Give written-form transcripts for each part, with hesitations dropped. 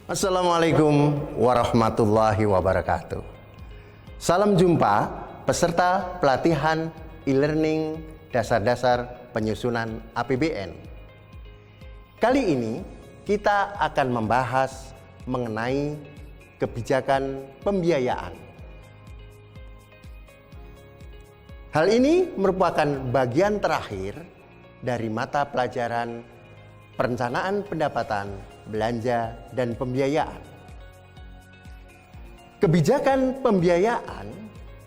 Assalamualaikum warahmatullahi wabarakatuh. Salam jumpa peserta pelatihan e-learning dasar-dasar penyusunan APBN. Kali ini kita akan membahas mengenai kebijakan pembiayaan. Hal ini merupakan bagian terakhir dari mata pelajaran perencanaan pendapatan, belanja, dan pembiayaan. Kebijakan pembiayaan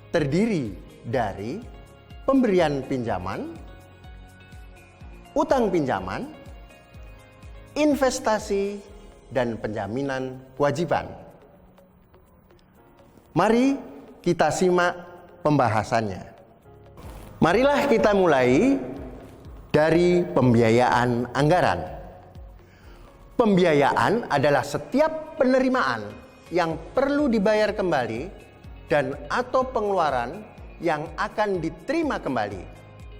terdiri dari pemberian pinjaman, utang pinjaman, investasi, dan penjaminan kewajiban. Mari kita simak pembahasannya. Marilah kita mulai dari pembiayaan anggaran. Pembiayaan adalah setiap penerimaan yang perlu dibayar kembali dan atau pengeluaran yang akan diterima kembali,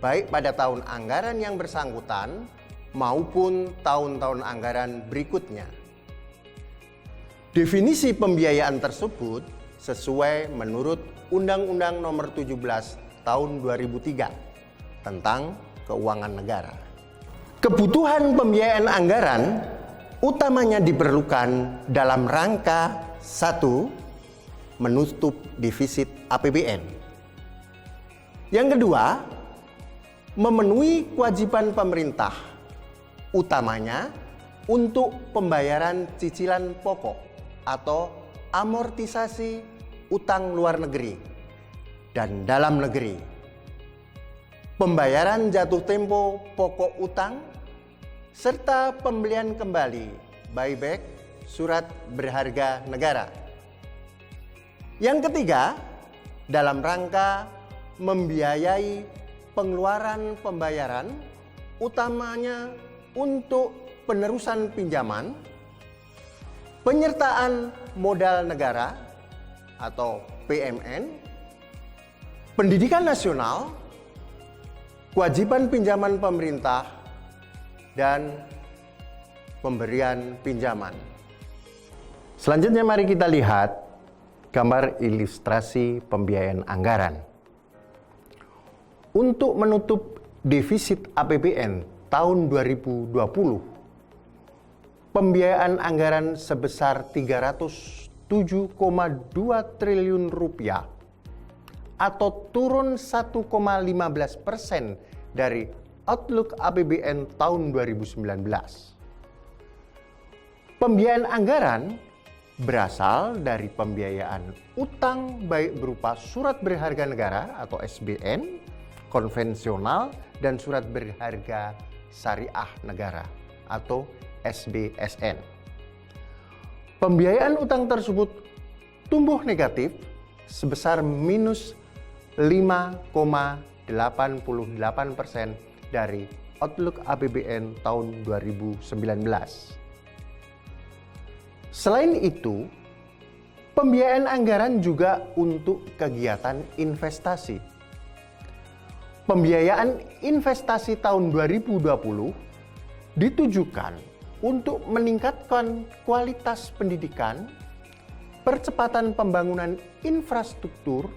baik pada tahun anggaran yang bersangkutan maupun tahun-tahun anggaran berikutnya. Definisi pembiayaan tersebut sesuai menurut Undang-Undang Nomor 17 Tahun 2003 tentang Keuangan Negara. Kebutuhan pembiayaan anggaran utamanya diperlukan dalam rangka 1. Menutup defisit APBN. Yang kedua, memenuhi kewajiban pemerintah, utamanya untuk pembayaran cicilan pokok atau amortisasi utang luar negeri dan dalam negeri, pembayaran jatuh tempo pokok utang, serta pembelian kembali buyback surat berharga negara. Yang ketiga, dalam rangka membiayai pengeluaran pembayaran utamanya untuk penerusan pinjaman, penyertaan modal negara atau PMN, pendidikan nasional, kewajiban pinjaman pemerintah, dan pemberian pinjaman. Selanjutnya mari kita lihat gambar ilustrasi pembiayaan anggaran. Untuk menutup defisit APBN tahun 2020, pembiayaan anggaran sebesar 307,2 triliun rupiah atau turun 1,15% dari Outlook APBN tahun 2019. Pembiayaan anggaran berasal dari pembiayaan utang baik berupa surat berharga negara atau SBN, konvensional, dan surat berharga syariah negara atau SBSN. Pembiayaan utang tersebut tumbuh negatif sebesar minus 5,88% dari Outlook APBN tahun 2019. Selain itu, pembiayaan anggaran juga untuk kegiatan investasi. Pembiayaan investasi tahun 2020 ditujukan untuk meningkatkan kualitas pendidikan, percepatan pembangunan infrastruktur,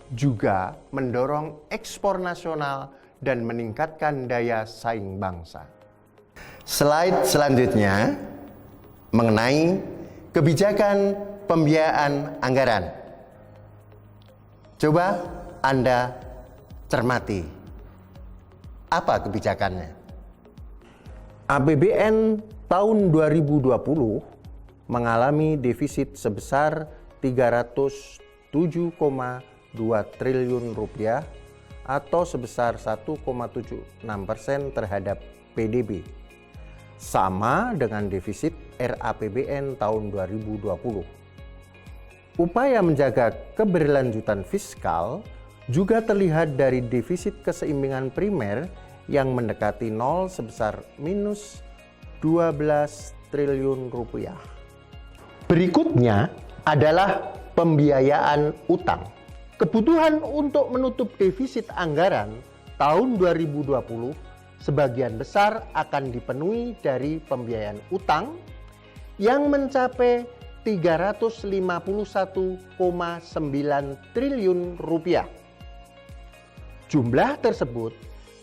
juga mendorong ekspor nasional dan meningkatkan daya saing bangsa. Slide selanjutnya mengenai kebijakan pembiayaan anggaran. Coba Anda cermati. Apa kebijakannya? APBN tahun 2020 mengalami defisit sebesar 307,2 triliun rupiah atau sebesar 1,76% terhadap PDB, sama dengan defisit RAPBN tahun 2020. Upaya menjaga keberlanjutan fiskal juga terlihat dari defisit keseimbangan primer yang mendekati nol sebesar minus 12 triliun rupiah. Berikutnya adalah pembiayaan utang. Kebutuhan untuk menutup defisit anggaran tahun 2020 sebagian besar akan dipenuhi dari pembiayaan utang yang mencapai 351,9 triliun rupiah. Jumlah tersebut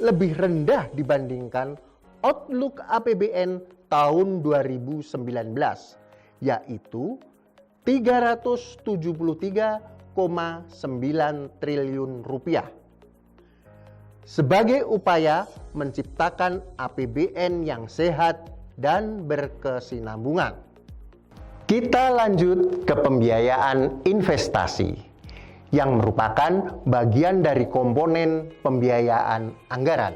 lebih rendah dibandingkan outlook APBN tahun 2019, yaitu 373,9 triliun rupiah. Sebagai upaya menciptakan APBN yang sehat dan berkesinambungan. Kita lanjut ke pembiayaan investasi yang merupakan bagian dari komponen pembiayaan anggaran.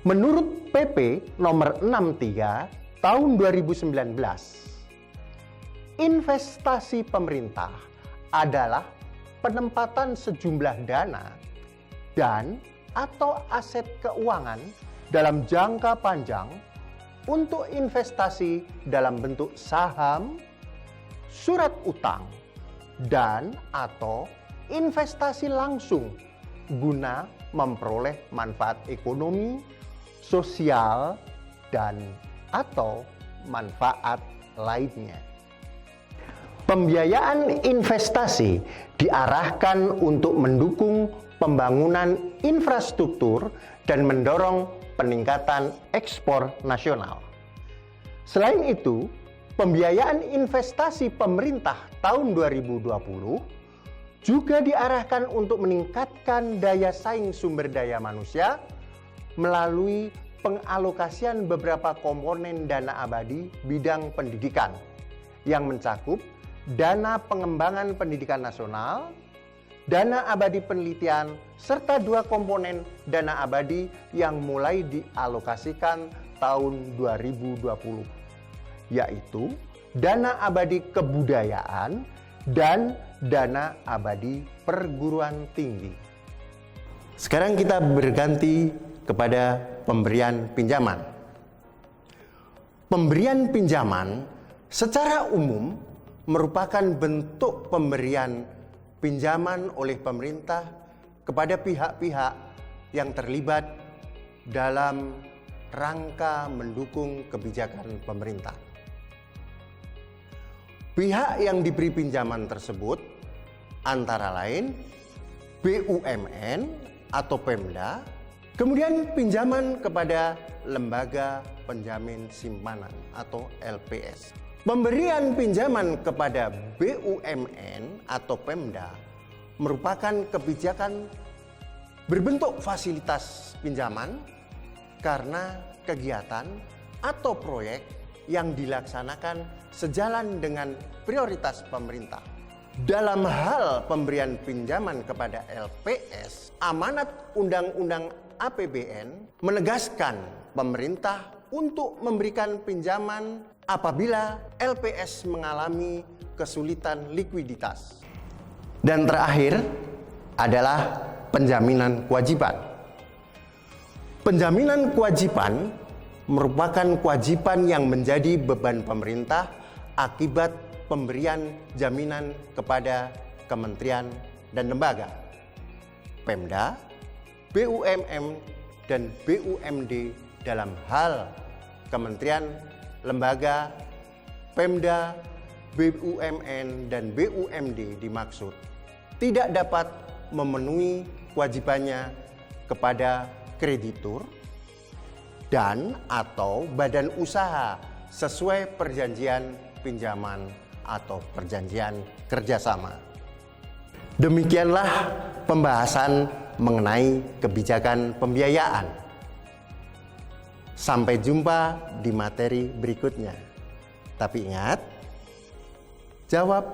Menurut PP nomor 63 tahun 2019, investasi pemerintah adalah penempatan sejumlah dana dan atau aset keuangan dalam jangka panjang untuk investasi dalam bentuk saham, surat utang, dan atau investasi langsung guna memperoleh manfaat ekonomi, sosial, dan atau manfaat lainnya. Pembiayaan investasi diarahkan untuk mendukung pembangunan infrastruktur dan mendorong peningkatan ekspor nasional. Selain itu, pembiayaan investasi pemerintah tahun 2020 juga diarahkan untuk meningkatkan daya saing sumber daya manusia melalui pengalokasian beberapa komponen dana abadi bidang pendidikan yang mencakup dana pengembangan pendidikan nasional, dana abadi penelitian, serta 2 komponen dana abadi yang mulai dialokasikan tahun 2020, yaitu dana abadi kebudayaan dan dana abadi perguruan tinggi. Sekarang kita berganti kepada pemberian pinjaman. Pemberian pinjaman secara umum merupakan bentuk pemberian pinjaman oleh pemerintah kepada pihak-pihak yang terlibat dalam rangka mendukung kebijakan pemerintah. Pihak yang diberi pinjaman tersebut antara lain BUMN atau Pemda, kemudian pinjaman kepada lembaga penjamin simpanan atau LPS. Pemberian pinjaman kepada BUMN atau Pemda merupakan kebijakan berbentuk fasilitas pinjaman karena kegiatan atau proyek yang dilaksanakan sejalan dengan prioritas pemerintah. Dalam hal pemberian pinjaman kepada LPS, amanat Undang-Undang APBN menegaskan pemerintah untuk memberikan pinjaman apabila LPS mengalami kesulitan likuiditas. Dan terakhir adalah penjaminan kewajiban. Penjaminan kewajiban merupakan kewajiban yang menjadi beban pemerintah akibat pemberian jaminan kepada kementerian dan lembaga, Pemda, BUMN, dan BUMD dalam hal kementerian, lembaga, Pemda, BUMN, dan BUMD dimaksud tidak dapat memenuhi kewajibannya kepada kreditur dan atau badan usaha sesuai perjanjian pinjaman atau perjanjian kerjasama. Demikianlah pembahasan mengenai kebijakan pembiayaan. Sampai jumpa di materi berikutnya. Tapi ingat, jawab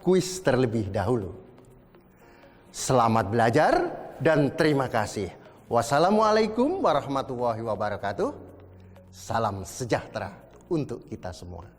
kuis terlebih dahulu. Selamat belajar dan terima kasih. Wassalamualaikum warahmatullahi wabarakatuh. Salam sejahtera untuk kita semua.